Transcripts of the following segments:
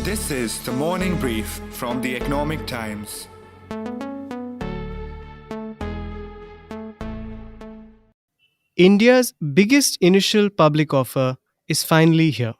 This is the morning brief from the Economic Times. India's biggest initial public offer is finally here.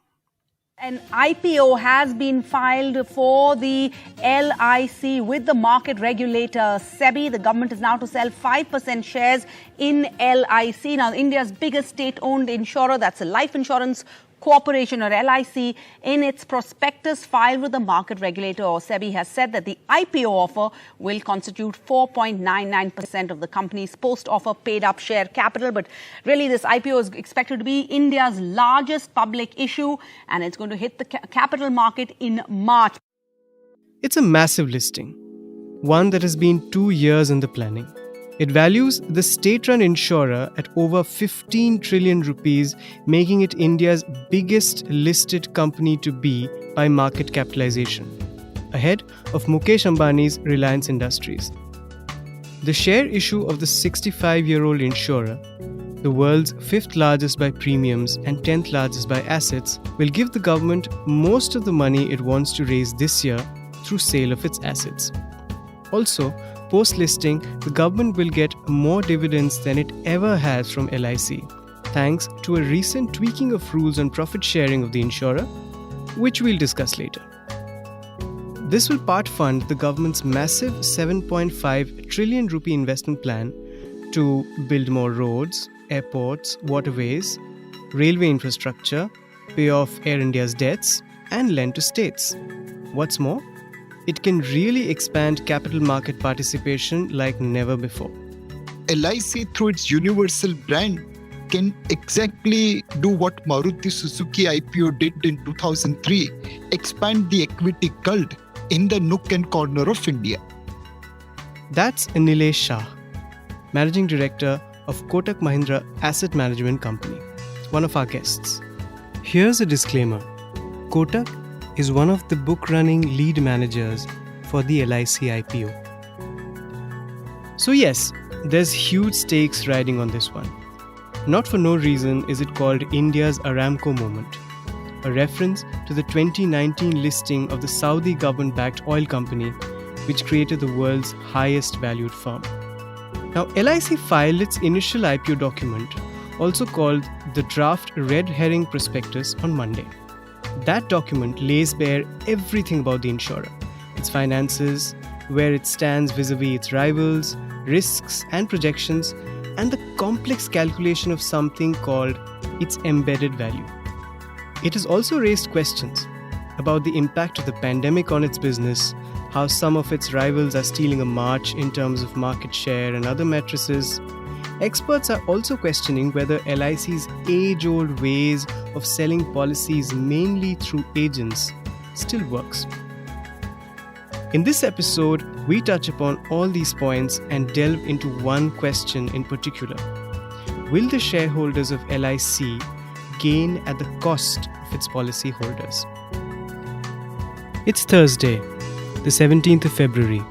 An IPO has been filed for the LIC with the market regulator SEBI. The government is now to sell 5% shares in LIC. Now, India's biggest state-owned insurer, that's a life insurance corporation or LIC, in its prospectus filed with the market regulator or SEBI has said that the IPO offer will constitute 4.99% of the company's post-offer paid-up share capital. But really, this IPO is expected to be India's largest public issue, and it's going to hit the capital market in March. It's a massive listing, one that has been 2 years in the planning. It values the state-run insurer at over 15 trillion rupees, making it India's biggest listed company to be by market capitalization, ahead of Mukesh Ambani's Reliance Industries. The share issue of the 65-year-old insurer, the world's 5th largest by premiums and 10th largest by assets, will give the government most of the money it wants to raise this year through sale of its assets. Also, post-listing, the government will get more dividends than it ever has from LIC, thanks to a recent tweaking of rules on profit sharing of the insurer, which we'll discuss later. This will part fund the government's massive 7.5 trillion rupee investment plan to build more roads, airports, waterways, railway infrastructure, pay off Air India's debts, and lend to states. What's more, it can really expand capital market participation like never before. LIC, through its universal brand, can exactly do what Maruti Suzuki IPO did in 2003, expand the equity cult in the nook and corner of India. That's Nilesh Shah, Managing Director of Kotak Mahindra Asset Management Company, one of our guests. Here's a disclaimer. Kotak is one of the book-running lead managers for the LIC IPO. So yes, there's huge stakes riding on this one. Not for no reason is it called India's Aramco moment, a reference to the 2019 listing of the Saudi government-backed oil company, which created the world's highest valued firm. Now, LIC filed its initial IPO document, also called the Draft Red Herring Prospectus, on Monday. That document lays bare everything about the insurer, its finances, where it stands vis-a-vis its rivals, risks and projections, and the complex calculation of something called its embedded value. It has also raised questions about the impact of the pandemic on its business, how some of its rivals are stealing a march in terms of market share and other matrices. Experts are also questioning whether LIC's age-old ways of selling policies mainly through agents still works. In this episode, we touch upon all these points and delve into one question in particular. Will the shareholders of LIC gain at the cost of its policyholders? It's Thursday, the 17th of February.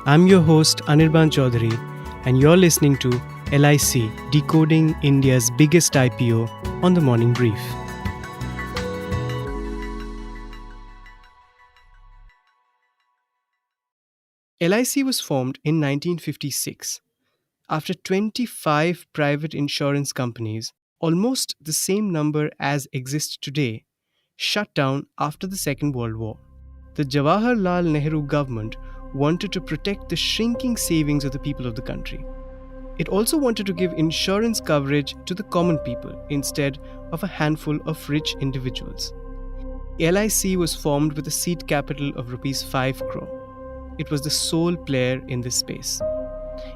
I'm your host Anirban Chaudhary, and you're listening to LIC, Decoding India's biggest IPO on the Morning Brief. LIC was formed in 1956 after 25 private insurance companies, almost the same number as exist today, shut down after the Second World War. The Jawaharlal Nehru government wanted to protect the shrinking savings of the people of the country. It also wanted to give insurance coverage to the common people instead of a handful of rich individuals. LIC was formed with a seed capital of Rs 5 crore. It was the sole player in this space.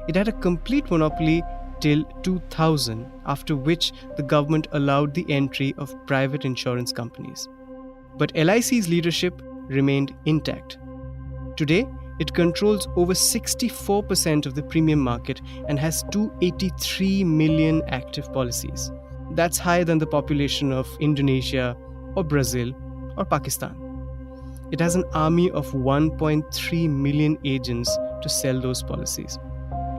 It had a complete monopoly till 2000, after which the government allowed the entry of private insurance companies. But LIC's leadership remained intact. Today, it controls over 64% of the premium market and has 283 million active policies. That's higher than the population of Indonesia or Brazil or Pakistan. It has an army of 1.3 million agents to sell those policies.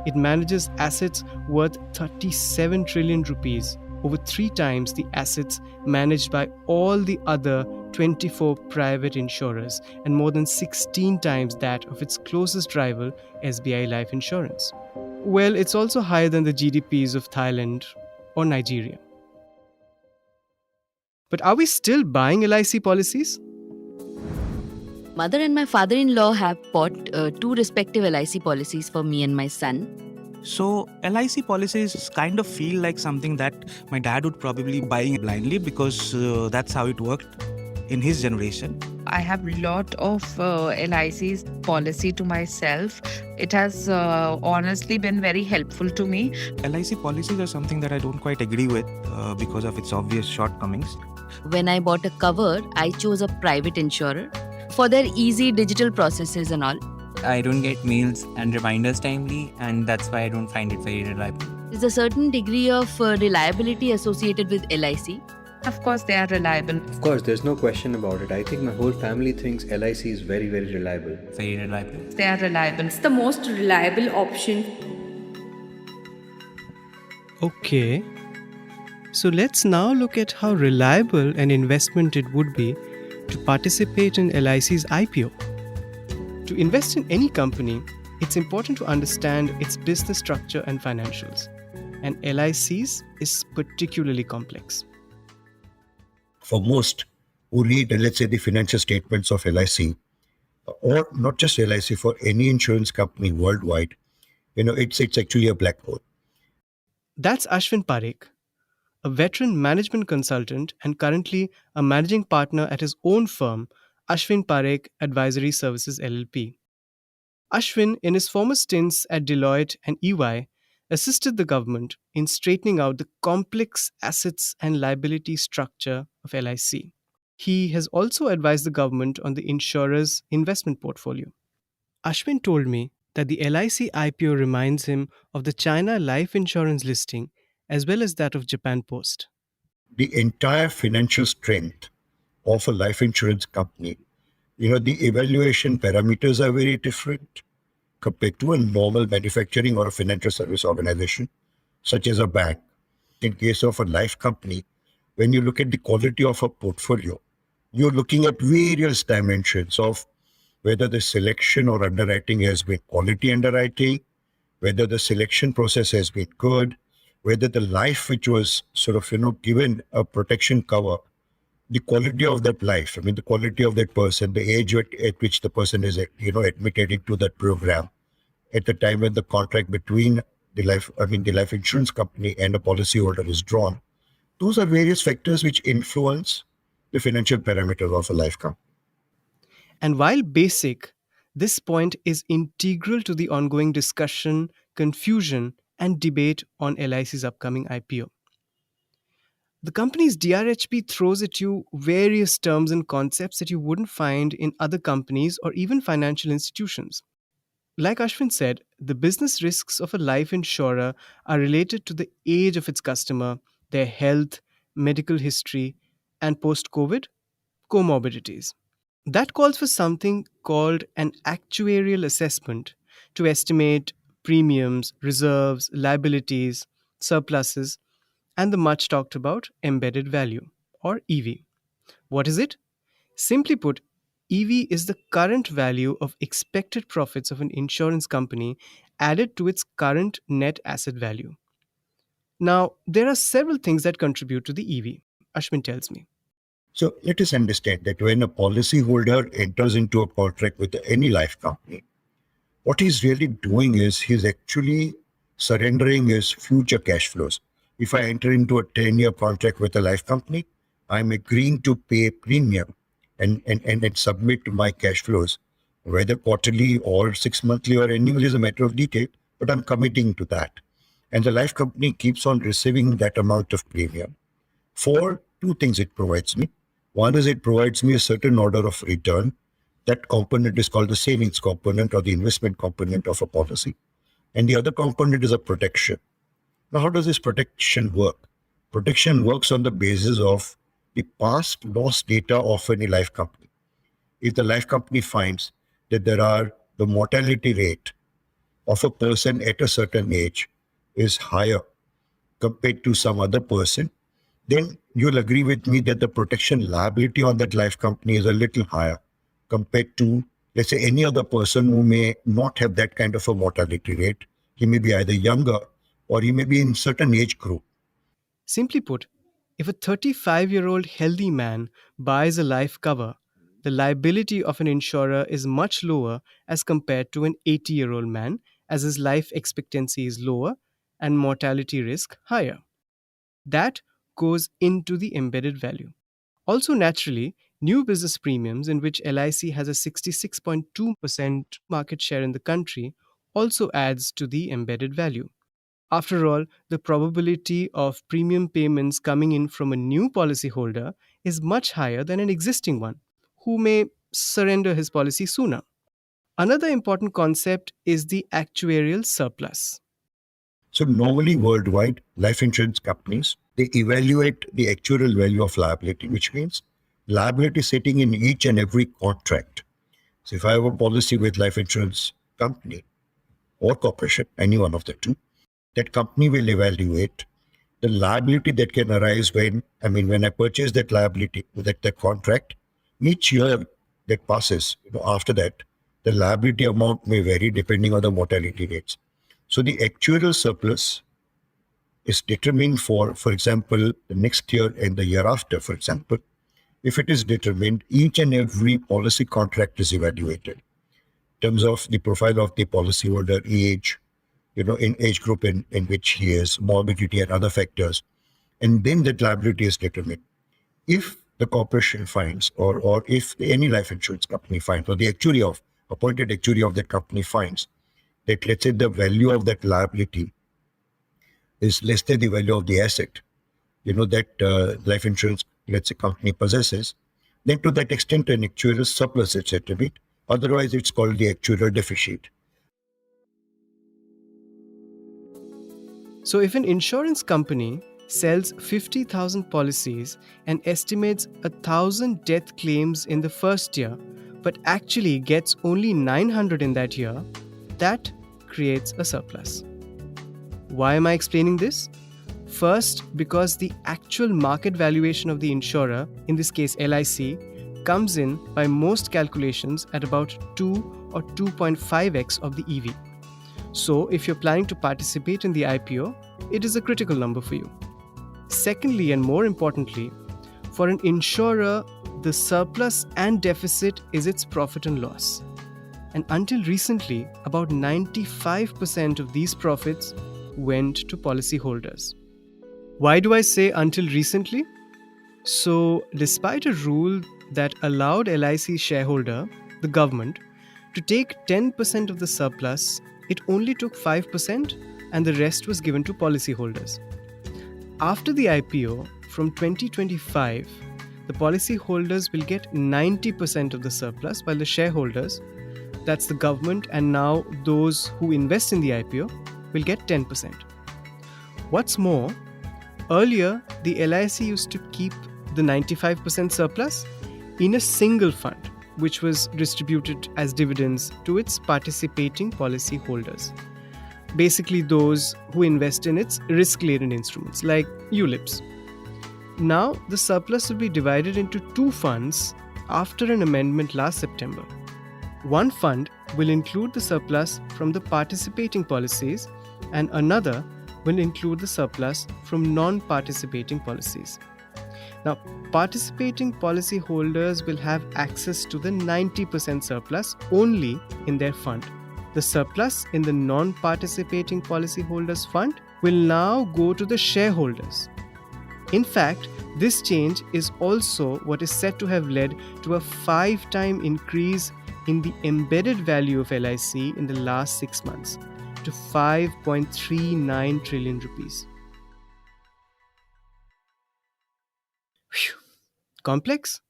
It manages assets worth 37 trillion rupees, over 3 times the assets managed by all the other 24 private insurers and more than 16 times that of its closest rival, SBI Life Insurance. Well, it's also higher than the GDPs of Thailand or Nigeria. But are we still buying LIC policies? Mother and my father-in-law have bought two respective LIC policies for me and my son. So LIC policies kind of feel like something that my dad would probably buy blindly because that's how it worked in his generation. I have a lot of LIC's policy to myself. It has honestly been very helpful to me. LIC policies are something that I don't quite agree with because of its obvious shortcomings. When I bought a cover, I chose a private insurer for their easy digital processes and all. I don't get mails and reminders timely, and that's why I don't find it very reliable. There's a certain degree of reliability associated with LIC. Of course, they are reliable. Of course, there's no question about it. I think my whole family thinks LIC is very, very reliable. Very reliable. They are reliable. It's the most reliable option. Okay. So let's now look at how reliable an investment it would be to participate in LIC's IPO. To invest in any company, it's important to understand its business structure and financials. And LIC's is particularly complex. For most who read, let's say, the financial statements of LIC, or not just LIC, for any insurance company worldwide, it's actually a black hole. That's Ashwin Parekh, a veteran management consultant and currently a managing partner at his own firm, Ashwin Parekh Advisory Services LLP. Ashwin, in his former stints at Deloitte and EY, assisted the government in straightening out the complex assets and liability structure of LIC. He has also advised the government on the insurer's investment portfolio. Ashwin told me that the LIC IPO reminds him of the China life insurance listing as well as that of Japan Post. The entire financial strength of a life insurance company, the evaluation parameters are very different compared to a normal manufacturing or a financial service organization, such as a bank. In case of a life company, when you look at the quality of a portfolio, you're looking at various dimensions of whether the selection or underwriting has been quality underwriting, whether the selection process has been good, whether the life which was given a protection cover, the quality of that life, the quality of that person, the age at which the person is, admitted into that program, at the time when the contract between the life insurance company and a policyholder is drawn. Those are various factors which influence the financial parameters of a life company. And while basic, this point is integral to the ongoing discussion, confusion, and debate on LIC's upcoming IPO. The company's DRHP throws at you various terms and concepts that you wouldn't find in other companies or even financial institutions. Like Ashwin said, the business risks of a life insurer are related to the age of its customer, their health, medical history, and post-COVID, comorbidities. That calls for something called an actuarial assessment to estimate premiums, reserves, liabilities, surpluses, and the much talked about embedded value, or EV. What is it? Simply put, EV is the current value of expected profits of an insurance company added to its current net asset value. Now, there are several things that contribute to the EV, Ashwin tells me. So let us understand that when a policyholder enters into a contract with any life company, what he's really doing is he's actually surrendering his future cash flows. If I enter into a 10-year contract with a life company, I'm agreeing to pay premium and submit my cash flows, whether quarterly or 6 monthly or annual is a matter of detail, but I'm committing to that. And the life company keeps on receiving that amount of premium. For two things it provides me. One is it provides me a certain order of return. That component is called the savings component or the investment component of a policy. And the other component is a protection. Now, how does this protection work? Protection works on the basis of the past loss data of any life company. If the life company finds that the mortality rate of a person at a certain age is higher compared to some other person, then you'll agree with me that the protection liability on that life company is a little higher compared to, let's say, any other person who may not have that kind of a mortality rate. He may be either younger or he may be in certain age group. Simply put, if a 35-year-old healthy man buys a life cover, the liability of an insurer is much lower as compared to an 80-year-old man, as his life expectancy is lower and mortality risk higher. That goes into the embedded value. Also, naturally, new business premiums, in which LIC has a 66.2% market share in the country, also adds to the embedded value. After all, the probability of premium payments coming in from a new policyholder is much higher than an existing one, who may surrender his policy sooner. Another important concept is the actuarial surplus. So normally worldwide, life insurance companies, they evaluate the actuarial value of liability, which means liability sitting in each and every contract. So if I have a policy with life insurance company or corporation, any one of the two, that company will evaluate the liability that can arise when I purchase that liability, that contract. Each year that passes, after that, the liability amount may vary depending on the mortality rates. So the actuarial surplus is determined for example, the next year and the year after, for example. If it is determined, each and every policy contract is evaluated in terms of the profile of the policyholder, age, in age group in which he is, morbidity and other factors. And then that liability is determined. If the corporation finds, or if any life insurance company finds, or the appointed actuary of that company finds that, let's say, the value of that liability is less than the value of the asset, that life insurance, let's say, company possesses, then to that extent an actuarial surplus is said to be. Otherwise, it's called the actuarial deficit. So, if an insurance company sells 50,000 policies and estimates 1,000 death claims in the first year, but actually gets only 900 in that year, that creates a surplus. Why am I explaining this? First, because the actual market valuation of the insurer, in this case LIC, comes in by most calculations at about 2 or 2.5x of the EV. So, if you're planning to participate in the IPO, it is a critical number for you. Secondly, and more importantly, for an insurer, the surplus and deficit is its profit and loss. And until recently, about 95% of these profits went to policyholders. Why do I say until recently? So, despite a rule that allowed LIC shareholder, the government, to take 10% of the surplus, it only took 5% and the rest was given to policyholders. After the IPO, from 2025, the policyholders will get 90% of the surplus, while the shareholders, that's the government and now those who invest in the IPO, will get 10%. What's more, earlier the LIC used to keep the 95% surplus in a single fund, which was distributed as dividends to its participating policyholders. Basically, those who invest in its risk-laden instruments like ULIPs. Now, the surplus will be divided into two funds after an amendment last September. One fund will include the surplus from the participating policies, and another will include the surplus from non-participating policies. Now, participating policyholders will have access to the 90% surplus only in their fund. The surplus in the non-participating policyholders fund will now go to the shareholders. In fact, this change is also what is said to have led to a 5-time increase in the embedded value of LIC in the last 6 months to 5.39 trillion rupees. Whew. Complex?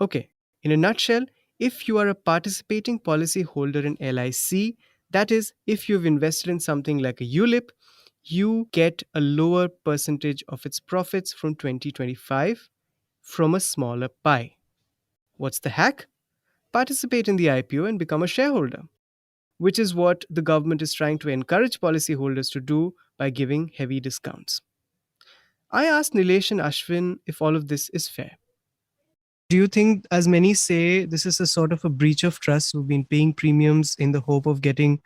Okay, in a nutshell, if you are a participating policyholder in LIC, that is, if you've invested in something like a ULIP, you get a lower percentage of its profits from 2025 from a smaller pie. What's the hack? Participate in the IPO and become a shareholder, which is what the government is trying to encourage policyholders to do by giving heavy discounts. I asked Nilesh and Ashwin if all of this is fair. Do you think, as many say, this is a sort of a breach of trust? We've been paying premiums in the hope of getting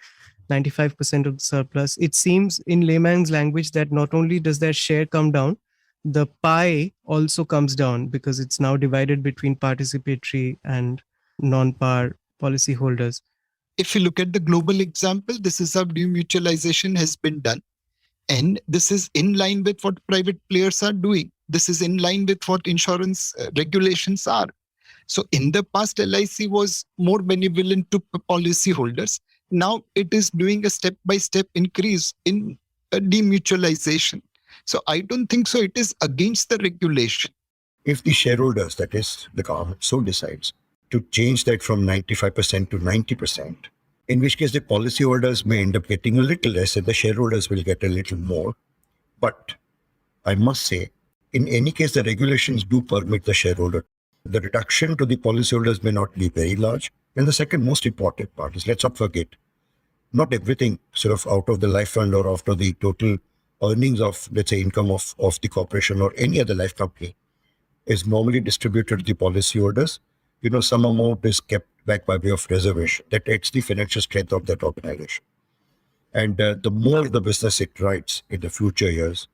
95% of the surplus. It seems, in layman's language, that not only does their share come down, the pie also comes down because it's now divided between participatory and non-par policyholders. If you look at the global example, this is how demutualization has been done. And this is in line with what private players are doing. This is in line with what insurance regulations are. So in the past, LIC was more benevolent to policyholders. Now it is doing a step-by-step increase in demutualization. So I don't think so. It is against the regulation. If the shareholders, that is the government, so decides to change that from 95% to 90%, in which case the policyholders may end up getting a little less and the shareholders will get a little more. But I must say, in any case, the regulations do permit the shareholder. The reduction to the policyholders may not be very large. And the second most important part is, let's not forget, not everything sort of out of the life fund or after the total earnings of, let's say, income of the corporation or any other life company is normally distributed to the policyholders. Some amount is kept back by way of reservation. That adds the financial strength of that organization. And the more the business it writes in the future years,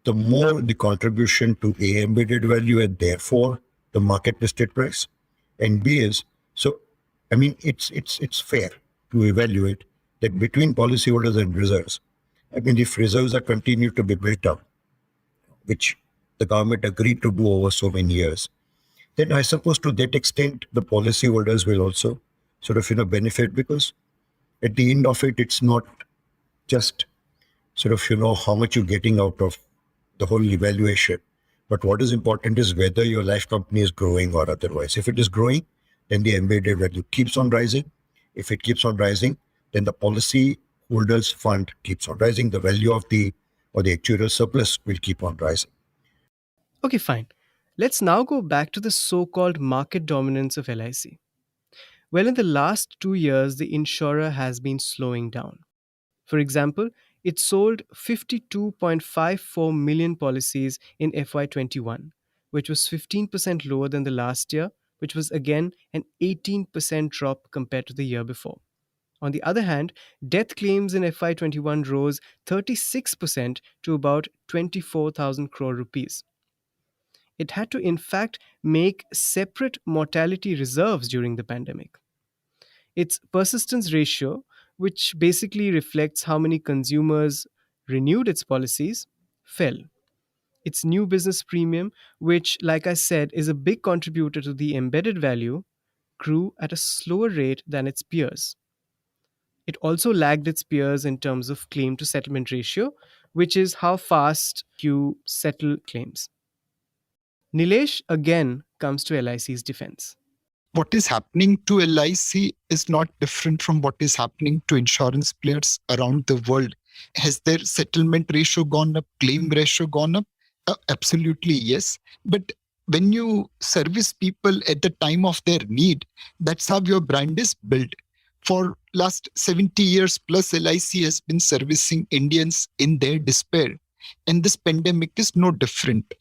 the more the contribution to A, embedded value, and therefore the market listed price, and B is, so, I mean, it's fair to evaluate that between policyholders and reserves. I mean, if reserves are continued to be built up, which the government agreed to do over so many years, then I suppose to that extent, the policyholders will also sort of, benefit, because at the end of it, it's not just sort of, how much you're getting out of the whole evaluation. But what is important is whether your life company is growing or otherwise. If it is growing, then the embedded value keeps on rising. If it keeps on rising, then the policy holders fund keeps on rising. The value of the actuarial surplus will keep on rising. Okay, fine. Let's now go back to the so-called market dominance of LIC. Well, in the last 2 years, the insurer has been slowing down. For example, it sold 52.54 million policies in FY21, which was 15% lower than the last year, which was again an 18% drop compared to the year before. On the other hand, death claims in FY21 rose 36% to about 24,000 crore rupees. It had to, in fact, make separate mortality reserves during the pandemic. Its persistence ratio, which basically reflects how many consumers renewed its policies, fell. Its new business premium, which, like I said, is a big contributor to the embedded value, grew at a slower rate than its peers. It also lagged its peers in terms of claim to settlement ratio, which is how fast you settle claims. Nilesh again comes to LIC's defense. What is happening to LIC is not different from what is happening to insurance players around the world. Has their settlement ratio gone up, claim ratio gone up? Absolutely, yes. But when you service people at the time of their need, that's how your brand is built. For last 70 years plus, LIC has been servicing Indians in their despair. And this pandemic is no different.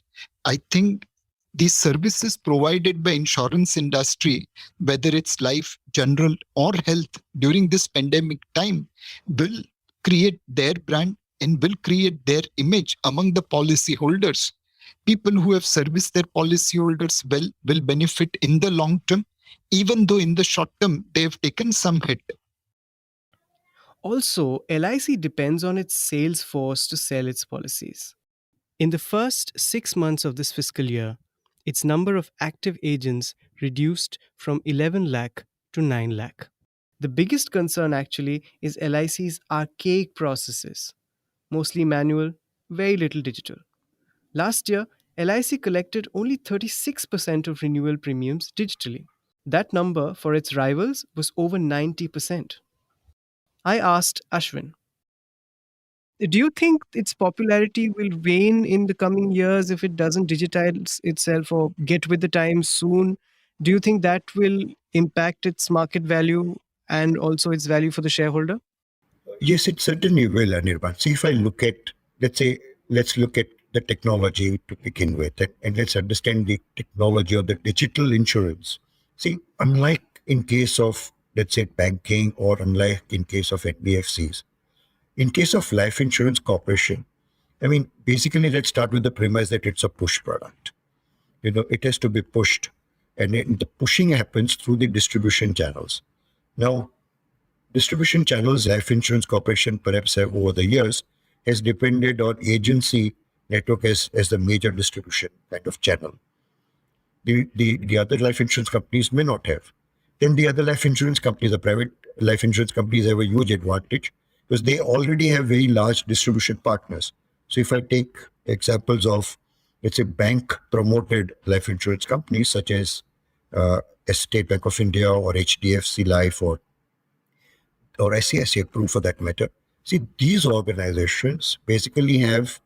I think these services provided by insurance industry, whether it's life, general or health during this pandemic time, will create their brand and will create their image among the policyholders. People who have serviced their policyholders well will benefit in the long term, even though in the short term they have taken some hit. Also, LIC depends on its sales force to sell its policies. In the first 6 months of this fiscal year, its number of active agents reduced from 11 lakh to 9 lakh. The biggest concern actually is LIC's archaic processes, mostly manual, very little digital. Last year, LIC collected only 36% of renewal premiums digitally. That number for its rivals was over 90%. I asked Ashwin, do you think its popularity will wane in the coming years if it doesn't digitize itself or get with the times soon? Do you think that will impact its market value and also its value for the shareholder? Yes, it certainly will, Anirban. See, if I look at, let's look at the technology to begin with, and let's understand the technology of the digital insurance. See, unlike in case of, let's say, banking, or unlike in case of NBFCs, in case of life insurance corporation, I mean, basically, let's start with the premise that it's a push product. It has to be pushed, and the pushing happens through the distribution channels. Now, distribution channels, life insurance corporation perhaps have over the years has depended on agency network as the major distribution kind of channel. The other life insurance companies may not have. Then the other life insurance companies, the private life insurance companies, have a huge advantage because they already have very large distribution partners. So if I take examples of, let's say, bank promoted life insurance companies such as State Bank of India or HDFC Life or ICICI Pru for that matter. See, these organizations basically have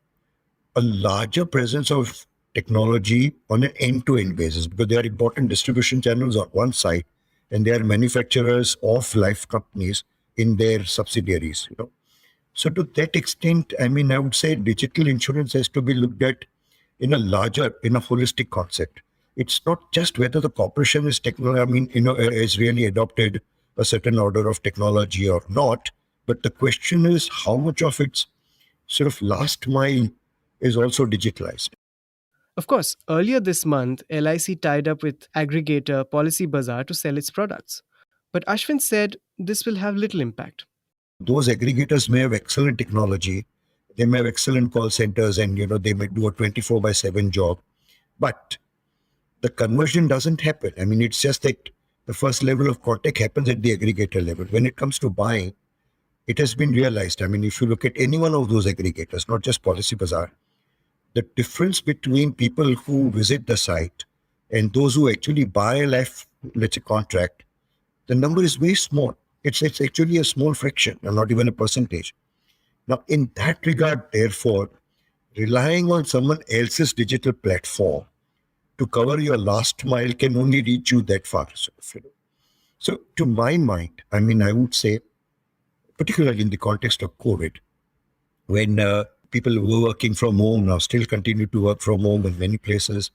a larger presence of technology on an end-to-end basis because they are important distribution channels on one side and they are manufacturers of life companies in their subsidiaries. So to that extent, I mean, I would say digital insurance has to be looked at in a holistic concept. It's not just whether the corporation is is really adopted a certain order of technology or not, but the question is how much of its sort of last mile is also digitalized. Of course, earlier this month, LIC tied up with aggregator Policy Bazaar to sell its products. But Ashwin said this will have little impact. Those aggregators may have excellent technology, they may have excellent call centers, and they may do a 24/7 job, but the conversion doesn't happen. I mean, it's just that the first level of contact happens at the aggregator level. When it comes to buying, it has been realized. I mean, if you look at any one of those aggregators, not just Policy Bazaar, the difference between people who visit the site and those who actually buy a life, let's say, contract, the number is very small. It's actually a small fraction, and not even a percentage. Now, in that regard, therefore, relying on someone else's digital platform to cover your last mile can only reach you that far. So to my mind, I mean, I would say, particularly in the context of COVID, when people who were working from home now still continue to work from home in many places,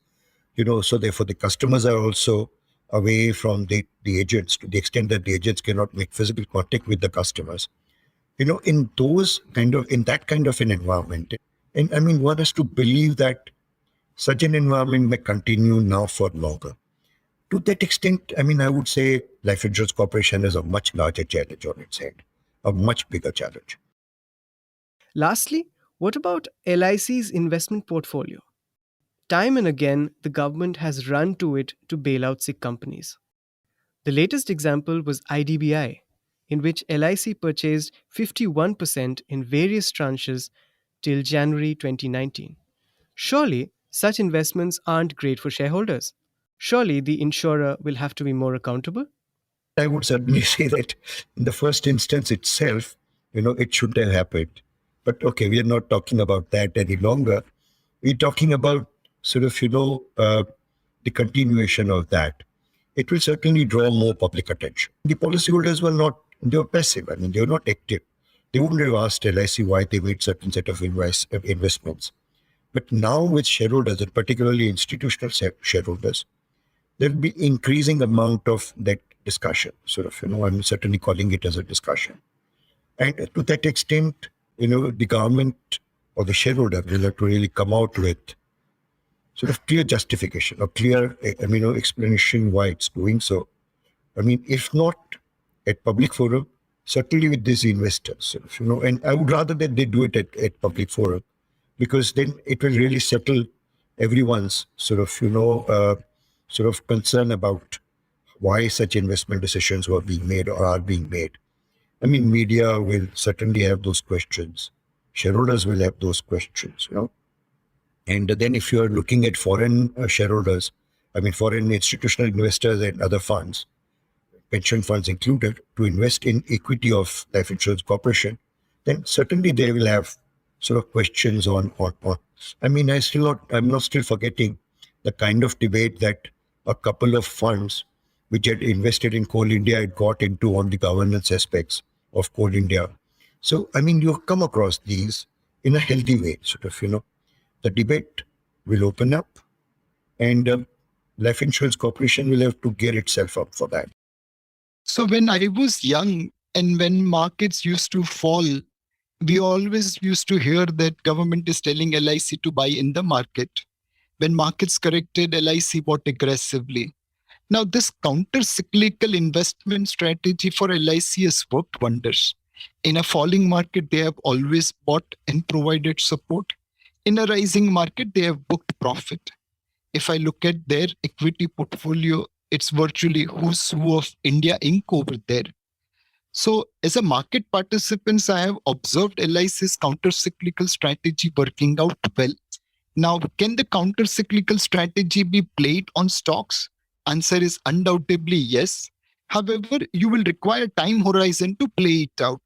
so therefore the customers are also away from the agents to the extent that the agents cannot make physical contact with the customers. In that kind of an environment, and I mean, one has to believe that such an environment may continue now for longer. To that extent, I mean, I would say Life Insurance Corporation has a much larger challenge on its head, a much bigger challenge. Lastly, what about LIC's investment portfolio? Time and again, the government has run to it to bail out sick companies. The latest example was IDBI, in which LIC purchased 51% in various tranches till January 2019. Surely, such investments aren't great for shareholders. Surely the insurer will have to be more accountable? I would certainly say that in the first instance itself, it shouldn't have happened. But okay, we are not talking about that any longer. We're talking about sort of, the continuation of that. It will certainly draw more public attention. The policyholders they were passive. I mean, they were not active. They wouldn't have asked LIC why they made certain set of investments. But now with shareholders, and particularly institutional shareholders, there will be increasing amount of that discussion. Sort of, I'm certainly calling it as a discussion. And to that extent, the government or the shareholder will have to really come out with sort of clear justification or clear, explanation why it's doing so. I mean, if not at public forum, certainly with these investors, and I would rather that they do it at public forum, because then it will really settle everyone's sort of concern about why such investment decisions were being made or are being made. I mean, media will certainly have those questions. Shareholders will have those questions, And then if you're looking at foreign shareholders, I mean, foreign institutional investors and other funds, pension funds included, to invest in equity of Life Insurance Corporation, then certainly they will have sort of questions on. I mean, I'm not still forgetting the kind of debate that a couple of funds which had invested in Coal India had got into on the governance aspects of Coal India. So, I mean, you come across these in a healthy way, sort of, the debate will open up, and Life Insurance Corporation will have to gear itself up for that. So when I was young and when markets used to fall, we always used to hear that government is telling LIC to buy in the market. When markets corrected, LIC bought aggressively. Now, this counter-cyclical investment strategy for LIC has worked wonders. In a falling market, they have always bought and provided support. In a rising market, they have booked profit. If I look at their equity portfolio, it's virtually who's who of India Inc. over there. So as a market participant, I have observed LIC's counter-cyclical strategy working out well. Now, can the counter-cyclical strategy be played on stocks? Answer is undoubtedly yes. However, you will require time horizon to play it out.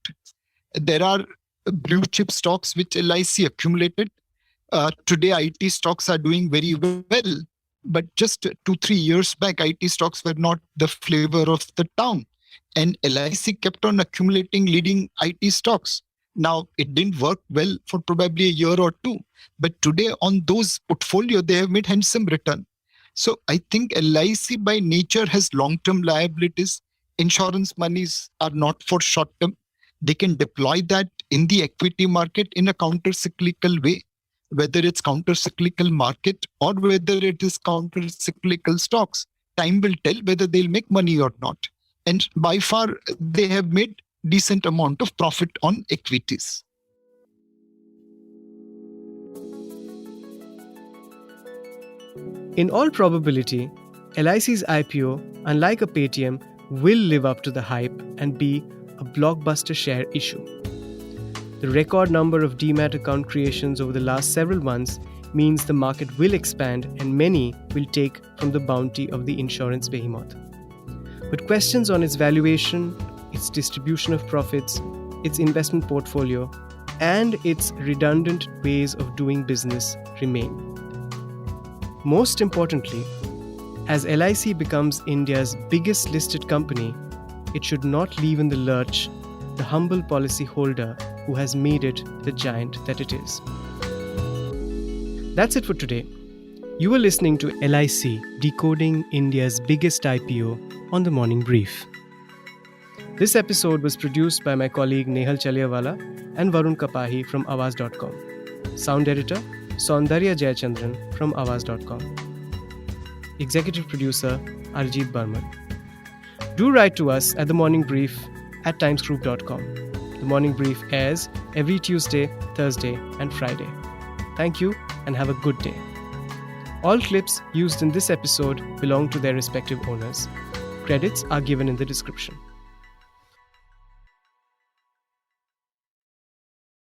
There are blue chip stocks which LIC accumulated. Today, IT stocks are doing very well. But just 2-3 years back, IT stocks were not the flavor of the town. And LIC kept on accumulating leading IT stocks. Now, it didn't work well for probably a year or two. But today, on those portfolio, they have made handsome return. So I think LIC by nature has long-term liabilities. Insurance monies are not for short-term. They can deploy that in the equity market in a counter-cyclical way, whether it's counter-cyclical market or whether it is counter-cyclical stocks. Time will tell whether they'll make money or not. And by far, they have made decent amount of profit on equities. In all probability, LIC's IPO, unlike a Paytm, will live up to the hype and be a blockbuster share issue. The record number of demat account creations over the last several months means the market will expand and many will take from the bounty of the insurance behemoth. But questions on its valuation, its distribution of profits, its investment portfolio, and its redundant ways of doing business remain. Most importantly, as LIC becomes India's biggest listed company, it should not leave in the lurch the humble policyholder who has made it the giant that it is. That's it for today. You are listening to LIC Decoding India's biggest IPO on the Morning Brief. This episode was produced by my colleague Nehal Chaliawala and Varun Kapahi from Awaz.com. Sound editor Saundarya Jayachandran from Awaz.com. Executive producer Arjit Barman. Do write to us at The Morning Brief at timesgroup.com. The Morning Brief airs every Tuesday, Thursday, and Friday. Thank you and have a good day. All clips used in this episode belong to their respective owners. Credits are given in the description.